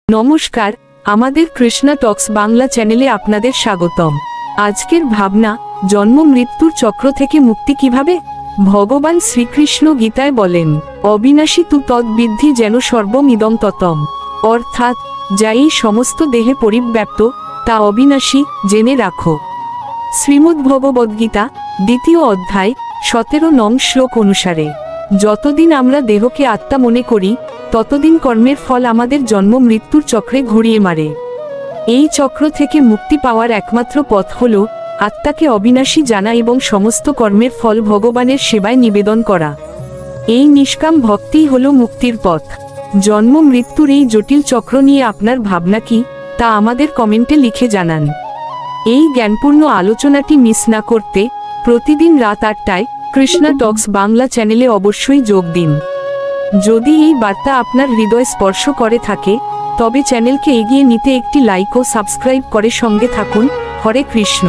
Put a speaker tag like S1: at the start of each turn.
S1: নমস্কার, আমাদের কৃষ্ণা টক্স বাংলা চ্যানেলে আপনাদের স্বাগতম। আজকের ভাবনা, জন্ম মৃত্যুর চক্র থেকে মুক্তি কিভাবে? ভগবান শ্রীকৃষ্ণ গীতায় বলেন, অবিনাশী তু তদ্বিদ্ধি যেন সর্বমিদং ততম, অর্থাৎ যা এই সমস্ত দেহে পরিব্যাপ্ত তা অবিনাশী, জেনে রাখো। শ্রীমদ্ভগবদ্গীতা ২য় অধ্যায় ১৭ নং শ্লোক অনুসারে, যতদিন আমরা দেহকে আত্মা মনে করি ততদিন কর্মের ফল আমাদের জন্ম মৃত্যুর চক্রে ঘুরিয়ে মারে। এই চক্র থেকে মুক্তি পাওয়ার একমাত্র পথ হল আত্মাকে অবিনাশী জানা এবং সমস্ত কর্মের ফল ভগবানের সেবায় নিবেদন করা। এই নিষ্কাম ভক্তিই হল মুক্তির পথ। জন্ম মৃত্যুর এই জটিল চক্র নিয়ে আপনার ভাবনা কি, তা আমাদের কমেন্টে লিখে জানান। এই জ্ঞানপূর্ণ আলোচনাটি মিস না করতে প্রতিদিন রাত ৮টায় কৃষ্ণা টক্স বাংলা চ্যানেলে অবশ্যই যোগ দিন। যদি এই বার্তা আপনার হৃদয় স্পর্শ করে থাকে তবে চ্যানেলকে এগিয়ে নিতে একটি লাইক ও সাবস্ক্রাইব করে সঙ্গে থাকুন। হরে কৃষ্ণ।